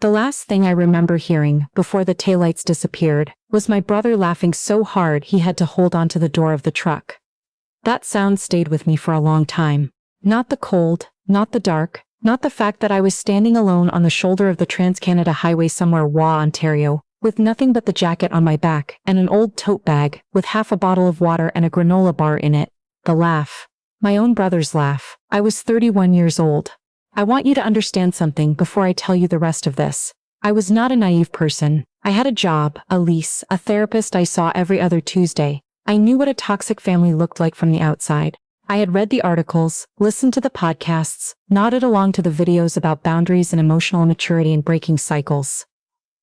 The last thing I remember hearing, before the taillights disappeared, was my brother laughing so hard he had to hold onto the door of the truck. That sound stayed with me for a long time. Not the cold, not the dark, not the fact that I was standing alone on the shoulder of the Trans-Canada Highway somewhere Ontario, with nothing but the jacket on my back and an old tote bag with half a bottle of water and a granola bar in it. The laugh. My own brother's laugh. I was 31 years old. I want you to understand something before I tell you the rest of this. I was not a naive person. I had a job, a lease, a therapist I saw every other Tuesday. I knew what a toxic family looked like from the outside. I had read the articles, listened to the podcasts, nodded along to the videos about boundaries and emotional maturity and breaking cycles.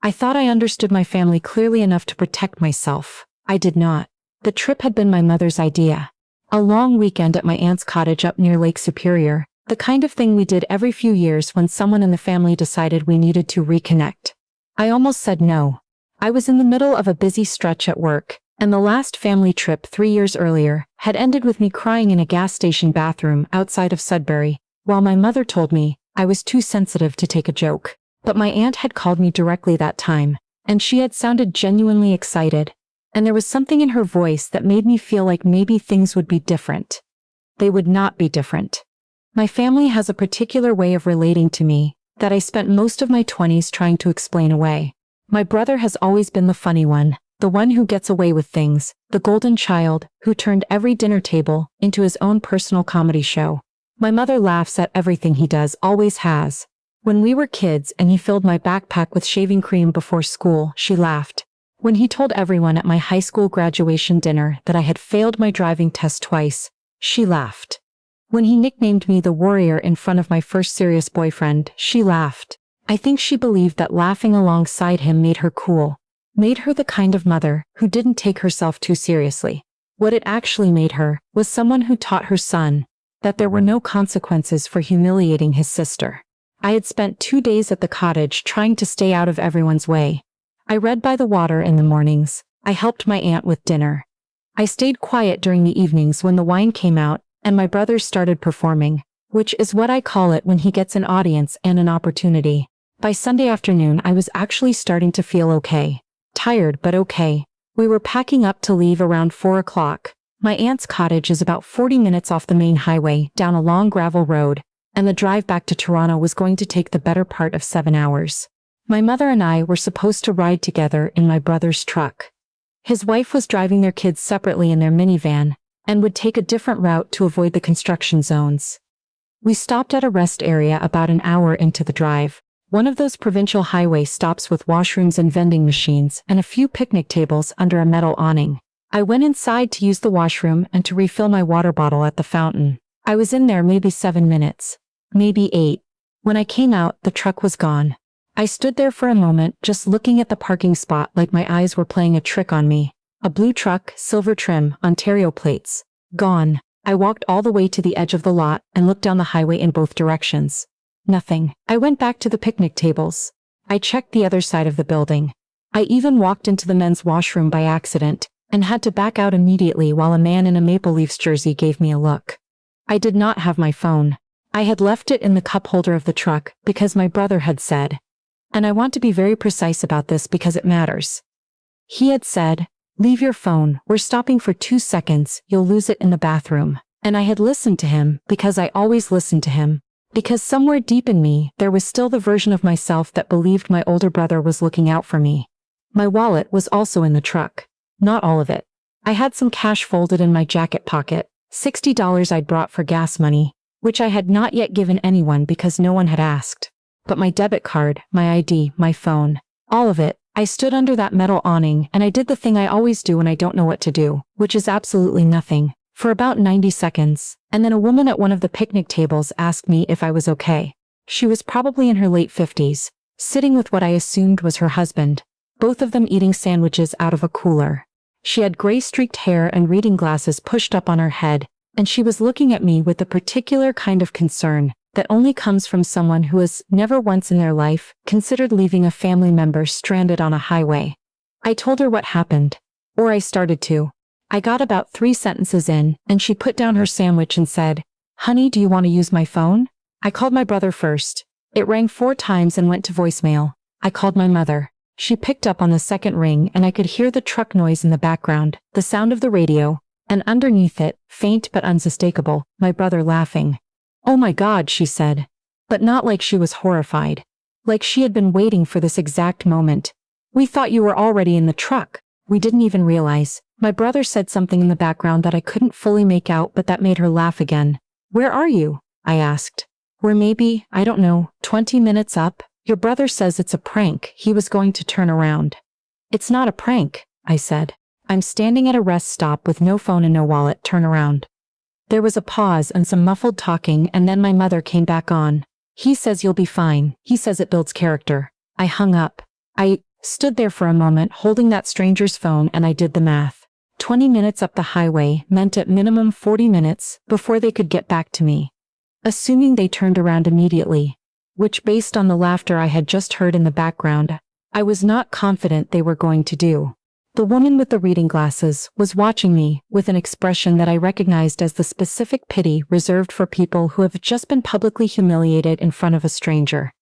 I thought I understood my family clearly enough to protect myself. I did not. The trip had been my mother's idea. A long weekend at my aunt's cottage up near Lake Superior, the kind of thing we did every few years when someone in the family decided we needed to reconnect. I almost said no. I was in the middle of a busy stretch at work, and the last family trip 3 years earlier had ended with me crying in a gas station bathroom outside of Sudbury, while my mother told me I was too sensitive to take a joke. But my aunt had called me directly that time, and she had sounded genuinely excited, and there was something in her voice that made me feel like maybe things would be different. They would not be different. My family has a particular way of relating to me that I spent most of my 20s trying to explain away. My brother has always been the funny one, the one who gets away with things, the golden child who turned every dinner table into his own personal comedy show. My mother laughs at everything he does, always has. When we were kids and he filled my backpack with shaving cream before school, she laughed. When he told everyone at my high school graduation dinner that I had failed my driving test twice, she laughed. When he nicknamed me the warrior in front of my first serious boyfriend, she laughed. I think she believed that laughing alongside him made her cool, made her the kind of mother who didn't take herself too seriously. What it actually made her was someone who taught her son that there were no consequences for humiliating his sister. I had spent 2 days at the cottage trying to stay out of everyone's way. I read by the water in the mornings. I helped my aunt with dinner. I stayed quiet during the evenings when the wine came out and my brother started performing, which is what I call it when he gets an audience and an opportunity. By Sunday afternoon I was actually starting to feel okay. Tired, but okay. We were packing up to leave around 4 o'clock. My aunt's cottage is about 40 minutes off the main highway, down a long gravel road, and the drive back to Toronto was going to take the better part of 7 hours. My mother and I were supposed to ride together in my brother's truck. His wife was driving their kids separately in their minivan, and would take a different route to avoid the construction zones. We stopped at a rest area about an hour into the drive, one of those provincial highway stops with washrooms and vending machines and a few picnic tables under a metal awning. I went inside to use the washroom and to refill my water bottle at the fountain. I was in there maybe 7 minutes, maybe 8. When I came out, the truck was gone. I stood there for a moment just looking at the parking spot like my eyes were playing a trick on me. A blue truck, silver trim, Ontario plates. Gone. I walked all the way to the edge of the lot and looked down the highway in both directions. Nothing. I went back to the picnic tables. I checked the other side of the building. I even walked into the men's washroom by accident and had to back out immediately while a man in a Maple Leafs jersey gave me a look. I did not have my phone. I had left it in the cup holder of the truck because my brother had said, and I want to be very precise about this because it matters. He had said, "Leave your phone, we're stopping for 2 seconds, you'll lose it in the bathroom." And I had listened to him because I always listened to him. Because somewhere deep in me, there was still the version of myself that believed my older brother was looking out for me. My wallet was also in the truck. Not all of it. I had some cash folded in my jacket pocket, $60 I'd brought for gas money, which I had not yet given anyone because no one had asked. But my debit card, my ID, my phone, all of it. I stood under that metal awning and I did the thing I always do when I don't know what to do, which is absolutely nothing, for about 90 seconds, and then a woman at one of the picnic tables asked me if I was okay. She was probably in her late 50s, sitting with what I assumed was her husband, both of them eating sandwiches out of a cooler. She had gray streaked hair and reading glasses pushed up on her head, and she was looking at me with a particular kind of concern that only comes from someone who has never once in their life considered leaving a family member stranded on a highway. I told her what happened, or I started to. I got about 3 sentences in, and she put down her sandwich and said, "Honey, do you want to use my phone?" I called my brother first. It rang 4 times and went to voicemail. I called my mother. She picked up on the second ring and I could hear the truck noise in the background, the sound of the radio, and underneath it, faint but unmistakable, my brother laughing. "Oh my God," she said. But not like she was horrified. Like she had been waiting for this exact moment. "We thought you were already in the truck. We didn't even realize." My brother said something in the background that I couldn't fully make out, but that made her laugh again. "Where are you?" I asked. "We're maybe, I don't know, 20 minutes up. Your brother says it's a prank. He was going to turn around." "It's not a prank," I said. "I'm standing at a rest stop with no phone and no wallet. Turn around." There was a pause and some muffled talking, and then my mother came back on. "He says you'll be fine. He says it builds character." I hung up. I stood there for a moment holding that stranger's phone, and I did the math. 20 minutes up the highway meant at minimum 40 minutes before they could get back to me. Assuming they turned around immediately, which based on the laughter I had just heard in the background, I was not confident they were going to do. The woman with the reading glasses was watching me with an expression that I recognized as the specific pity reserved for people who have just been publicly humiliated in front of a stranger.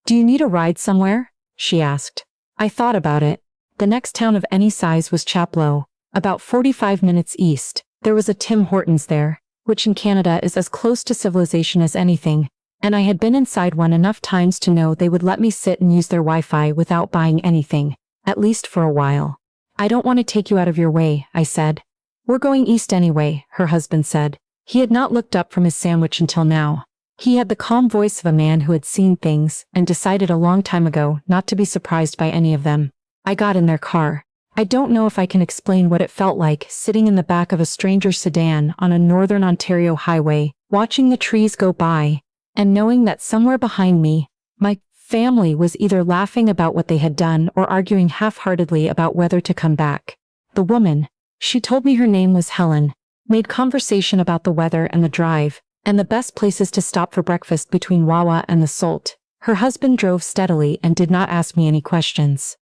"Do you need a ride somewhere?" she asked. I thought about it. The next town of any size was Chapleau, about 45 minutes east. There was a Tim Hortons there, which in Canada is as close to civilization as anything, and I had been inside one enough times to know they would let me sit and use their Wi-Fi without buying anything, at least for a while. "I don't want to take you out of your way," I said. "We're going east anyway," her husband said. He had not looked up from his sandwich until now. He had the calm voice of a man who had seen things and decided a long time ago not to be surprised by any of them. I got in their car. I don't know if I can explain what it felt like sitting in the back of a stranger's sedan on a northern Ontario highway, watching the trees go by, and knowing that somewhere behind me, my family was either laughing about what they had done or arguing half-heartedly about whether to come back. The woman, she told me her name was Helen, made conversation about the weather and the drive, and the best places to stop for breakfast between Wawa and the Sault. Her husband drove steadily and did not ask me any questions.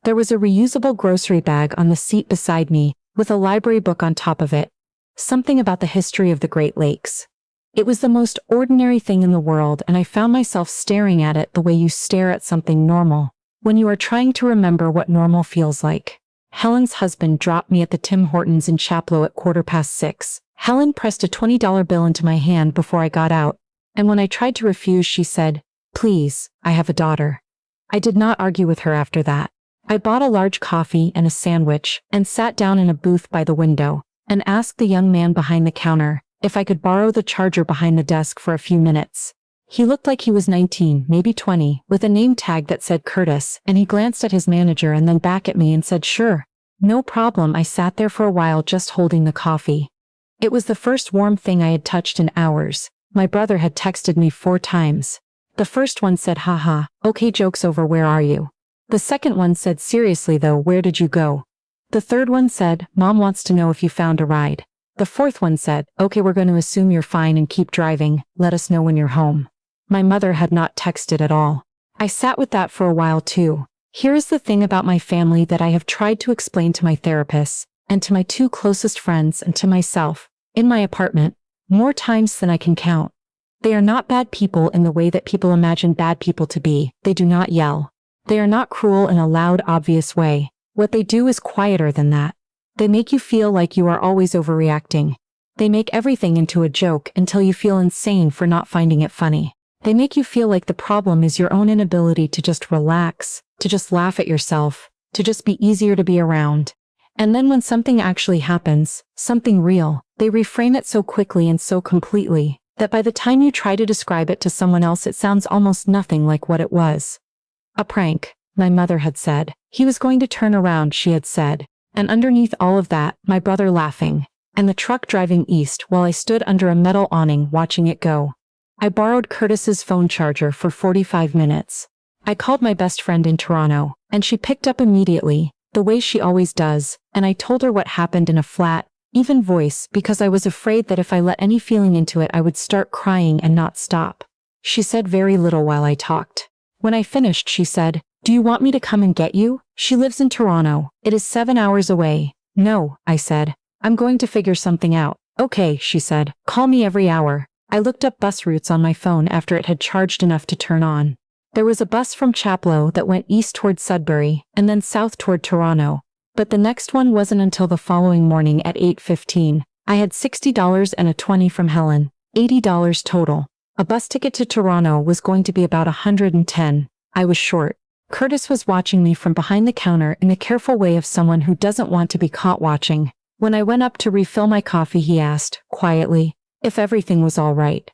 There was a reusable grocery bag on the seat beside me, with a library book on top of it. Something about the history of the Great Lakes. It was the most ordinary thing in the world, and I found myself staring at it the way you stare at something normal, when you are trying to remember what normal feels like. Helen's husband dropped me at the Tim Hortons in Chapleau at 6:15. Helen pressed a $20 bill into my hand before I got out, and when I tried to refuse, she said, "Please, I have a daughter." I did not argue with her after that. I bought a large coffee and a sandwich and sat down in a booth by the window and asked the young man behind the counter if I could borrow the charger behind the desk for a few minutes. He looked like he was 19, maybe 20, with a name tag that said Curtis, and he glanced at his manager and then back at me and said, "Sure. No problem." I sat there for a while just holding the coffee. It was the first warm thing I had touched in hours. My brother had texted me 4 times. The first one said, "Haha, okay, joke's over, where are you?" The second one said, "Seriously though, where did you go?" The third one said, "Mom wants to know if you found a ride." The fourth one said, "Okay, we're going to assume you're fine and keep driving. Let us know when you're home." My mother had not texted at all. I sat with that for a while too. Here is the thing about my family that I have tried to explain to my therapists, and to my 2 closest friends and to myself, in my apartment, more times than I can count. They are not bad people in the way that people imagine bad people to be. They do not yell. They are not cruel in a loud, obvious way. What they do is quieter than that. They make you feel like you are always overreacting. They make everything into a joke until you feel insane for not finding it funny. They make you feel like the problem is your own inability to just relax, to just laugh at yourself, to just be easier to be around. And then when something actually happens, something real, they reframe it so quickly and so completely that by the time you try to describe it to someone else, it sounds almost nothing like what it was. "A prank," my mother had said. "He was going to turn around," she had said. And underneath all of that, my brother laughing, and the truck driving east while I stood under a metal awning watching it go. I borrowed Curtis's phone charger for 45 minutes. I called my best friend in Toronto, and she picked up immediately, the way she always does, and I told her what happened in a flat, even voice because I was afraid that if I let any feeling into it I would start crying and not stop. She said very little while I talked. When I finished, she said, "Do you want me to come and get you? She lives in Toronto. It is 7 hours away." "No," I said. "I'm going to figure something out." "Okay," she said. "Call me every hour." I looked up bus routes on my phone after it had charged enough to turn on. There was a bus from Chaplow that went east toward Sudbury and then south toward Toronto, but the next one wasn't until the following morning at 8:15. I had $60 and a 20 from Helen, $80 total. A bus ticket to Toronto was going to be about $110. I was short. Curtis was watching me from behind the counter in the careful way of someone who doesn't want to be caught watching. When I went up to refill my coffee, he asked, quietly, if everything was all right.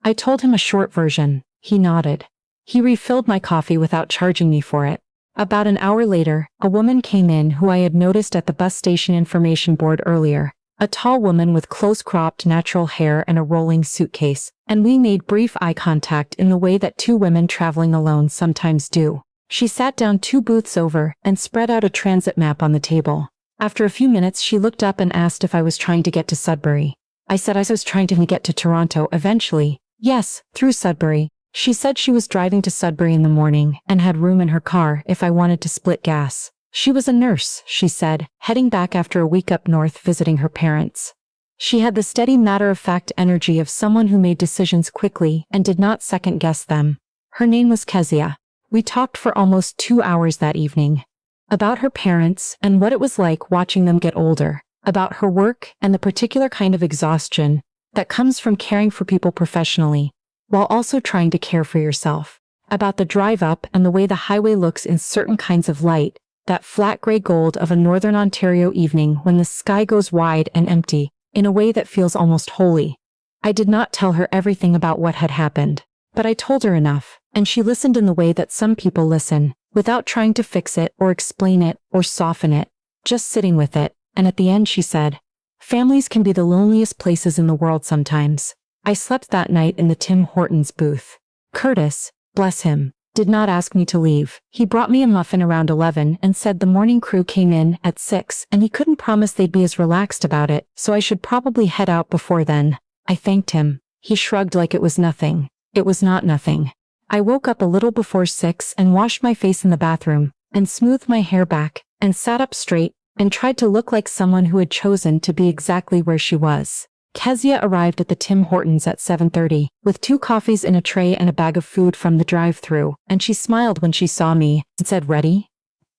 I told him a short version. He nodded. He refilled my coffee without charging me for it. About an hour later, a woman came in who I had noticed at the bus station information board earlier. A tall woman with close-cropped natural hair and a rolling suitcase, and we made brief eye contact in the way that two women traveling alone sometimes do. She sat down 2 booths over and spread out a transit map on the table. After a few minutes, she looked up and asked if I was trying to get to Sudbury. I said I was trying to get to Toronto eventually. Yes, through Sudbury. She said she was driving to Sudbury in the morning and had room in her car if I wanted to split gas. She was a nurse, she said, heading back after a week up north visiting her parents. She had the steady matter-of-fact energy of someone who made decisions quickly and did not second-guess them. Her name was Kezia. We talked for almost 2 hours that evening. About her parents and what it was like watching them get older. About her work and the particular kind of exhaustion that comes from caring for people professionally, while also trying to care for yourself. About the drive up and the way the highway looks in certain kinds of light, that flat gray gold of a northern Ontario evening when the sky goes wide and empty, in a way that feels almost holy. I did not tell her everything about what had happened, but I told her enough, and she listened in the way that some people listen, without trying to fix it or explain it or soften it, just sitting with it, and at the end she said, families can be the loneliest places in the world sometimes. I slept that night in the Tim Hortons booth. Curtis, bless him, did not ask me to leave. He brought me a muffin around 11 and said the morning crew came in at 6 and he couldn't promise they'd be as relaxed about it, so I should probably head out before then. I thanked him. He shrugged like it was nothing. It was not nothing. I woke up a little before 6 and washed my face in the bathroom, and smoothed my hair back, and sat up straight, and tried to look like someone who had chosen to be exactly where she was. Kezia arrived at the Tim Hortons at 7:30, with 2 coffees in a tray and a bag of food from the drive-thru, and she smiled when she saw me and said, "Ready?"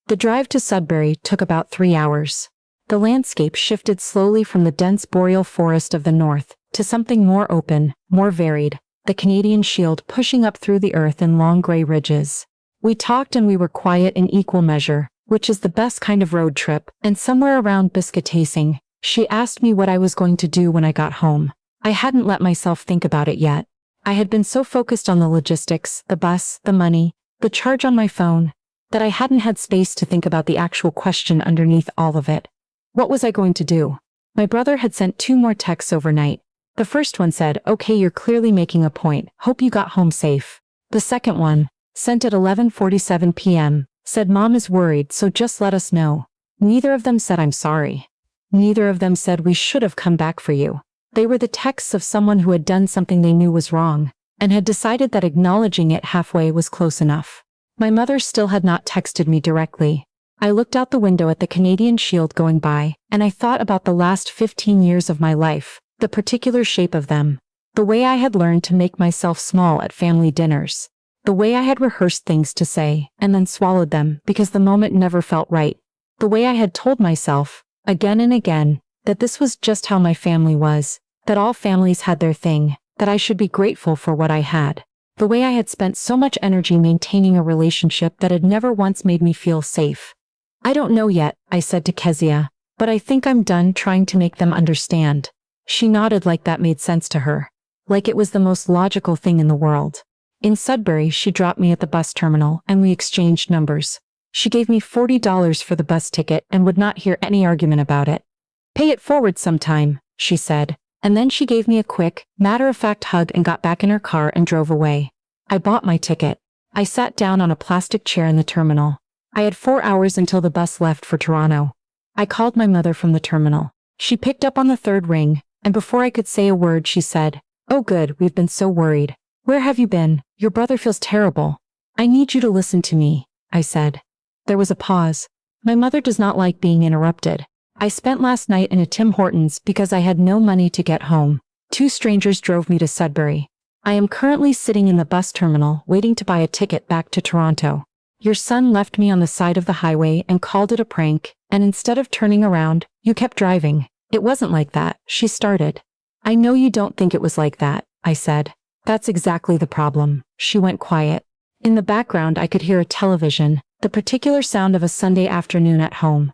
The drive to Sudbury took about 3 hours. The landscape shifted slowly from the dense boreal forest of the north to something more open, more varied, the Canadian Shield pushing up through the earth in long gray ridges. We talked and we were quiet in equal measure, which is the best kind of road trip, and somewhere around biscuit tasting, she asked me what I was going to do when I got home. I hadn't let myself think about it yet. I had been so focused on the logistics, the bus, the money, the charge on my phone, that I hadn't had space to think about the actual question underneath all of it. What was I going to do? My brother had sent 2 more texts overnight. The first one said, "Okay, you're clearly making a point. Hope you got home safe." The second one, sent at 11:47 p.m., said, "Mom is worried, so just let us know." Neither of them said I'm sorry. Neither of them said we should have come back for you. They were the texts of someone who had done something they knew was wrong, and had decided that acknowledging it halfway was close enough. My mother still had not texted me directly. I looked out the window at the Canadian Shield going by, and I thought about the last 15 years of my life, the particular shape of them, the way I had learned to make myself small at family dinners, the way I had rehearsed things to say and then swallowed them because the moment never felt right, the way I had told myself, again and again, that this was just how my family was, that all families had their thing, that I should be grateful for what I had. The way I had spent so much energy maintaining a relationship that had never once made me feel safe. "I don't know yet," I said to Kezia, "but I think I'm done trying to make them understand." She nodded like that made sense to her, like it was the most logical thing in the world. In Sudbury, she dropped me at the bus terminal and we exchanged numbers. She gave me $40 for the bus ticket and would not hear any argument about it. "Pay it forward sometime," she said, and then she gave me a quick, matter-of-fact hug and got back in her car and drove away. I bought my ticket. I sat down on a plastic chair in the terminal. I had 4 hours until the bus left for Toronto. I called my mother from the terminal. She picked up on the 3rd ring, and before I could say a word she said, "Oh good, we've been so worried. Where have you been? Your brother feels terrible." "I need you to listen to me," I said. There was a pause. My mother does not like being interrupted. "I spent last night in a Tim Hortons because I had no money to get home. 2 strangers drove me to Sudbury. I am currently sitting in the bus terminal waiting to buy a ticket back to Toronto. Your son left me on the side of the highway and called it a prank, and instead of turning around, you kept driving. It wasn't like that, she started. I know you don't think it was like that, I said. That's exactly the problem. She went quiet. In the background I could hear a television, the particular sound of a Sunday afternoon at home.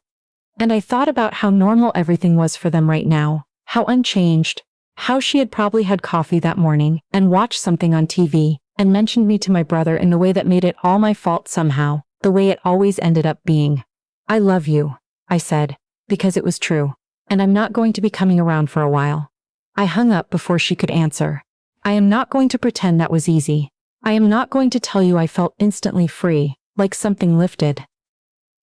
And I thought about how normal everything was for them right now, how unchanged, how she had probably had coffee that morning and watched something on TV and mentioned me to my brother in the way that made it all my fault somehow, the way it always ended up being. I love you, I said, because it was true, and I'm not going to be coming around for a while. I hung up before she could answer. I am not going to pretend that was easy. I am not going to tell you I felt instantly free, like something lifted.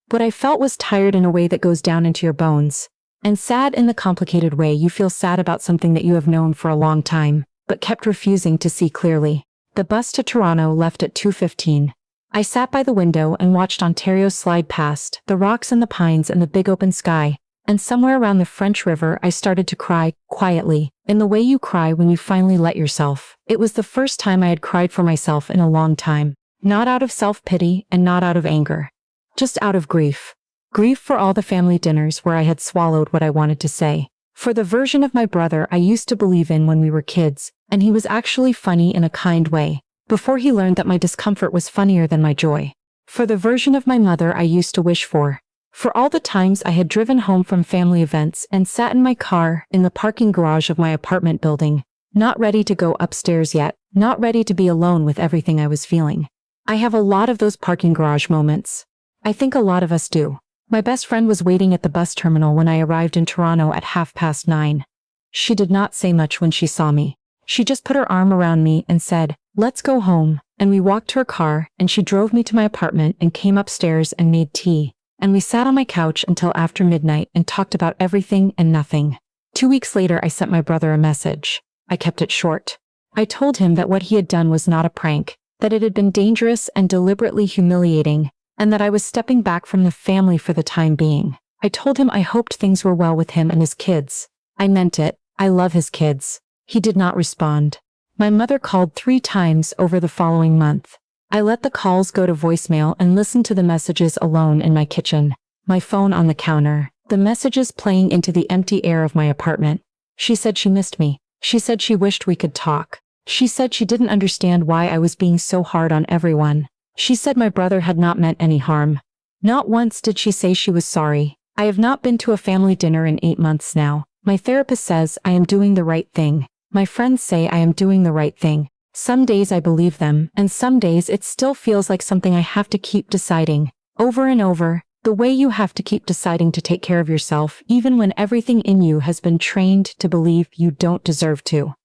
What I felt was tired in a way that goes down into your bones, and sad in the complicated way you feel sad about something that you have known for a long time, but kept refusing to see clearly. The bus to Toronto left at 2:15. I sat by the window and watched Ontario slide past, the rocks and the pines and the big open sky, and somewhere around the French River I started to cry, quietly, in the way you cry when you finally let yourself. It was the first time I had cried for myself in a long time, not out of self-pity and not out of anger. Just out of grief. Grief for all the family dinners where I had swallowed what I wanted to say. For the version of my brother I used to believe in when we were kids, and he was actually funny in a kind way, before he learned that my discomfort was funnier than my joy. For the version of my mother I used to wish for. For all the times I had driven home from family events and sat in my car in the parking garage of my apartment building, not ready to go upstairs yet, not ready to be alone with everything I was feeling. I have a lot of those parking garage moments. I think a lot of us do. My best friend was waiting at the bus terminal when I arrived in Toronto at 9:30. She did not say much when she saw me. She just put her arm around me and said, "Let's go home," and we walked to her car and she drove me to my apartment and came upstairs and made tea, and we sat on my couch until after midnight and talked about everything and nothing. 2 weeks later I sent my brother a message. I kept it short. I told him that what he had done was not a prank, that it had been dangerous and deliberately humiliating, and that I was stepping back from the family for the time being. I told him I hoped things were well with him and his kids. I meant it. I love his kids. He did not respond. My mother called 3 times over the following month. I let the calls go to voicemail and listened to the messages alone in my kitchen, my phone on the counter, the messages playing into the empty air of my apartment. She said she missed me. She said she wished we could talk. She said she didn't understand why I was being so hard on everyone. She said my brother had not meant any harm. Not once did she say she was sorry. I have not been to a family dinner in 8 months now. My therapist says I am doing the right thing. My friends say I am doing the right thing. Some days I believe them, and some days it still feels like something I have to keep deciding, over and over, the way you have to keep deciding to take care of yourself even when everything in you has been trained to believe you don't deserve to.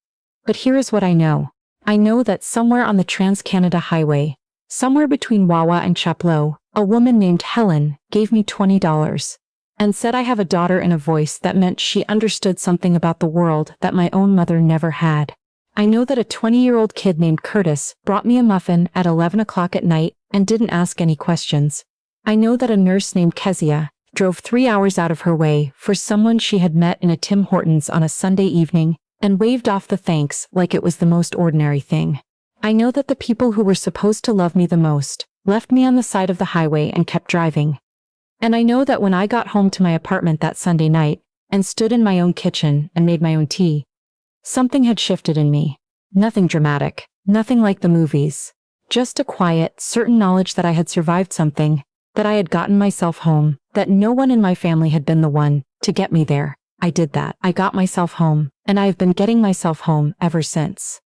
But here is what I know. I know that somewhere on the Trans-Canada Highway, somewhere between Wawa and Chapleau, a woman named Helen gave me $20 and said I have a daughter in a voice that meant she understood something about the world that my own mother never had. I know that a 20-year-old kid named Curtis brought me a muffin at 11 o'clock at night and didn't ask any questions. I know that a nurse named Kezia drove 3 hours out of her way for someone she had met in a Tim Hortons on a Sunday evening and waved off the thanks like it was the most ordinary thing. I know that the people who were supposed to love me the most left me on the side of the highway and kept driving. And I know that when I got home to my apartment that Sunday night and stood in my own kitchen and made my own tea, something had shifted in me. Nothing dramatic, nothing like the movies. Just a quiet, certain knowledge that I had survived something, that I had gotten myself home, that no one in my family had been the one to get me there. I did that. I got myself home, and I have been getting myself home ever since.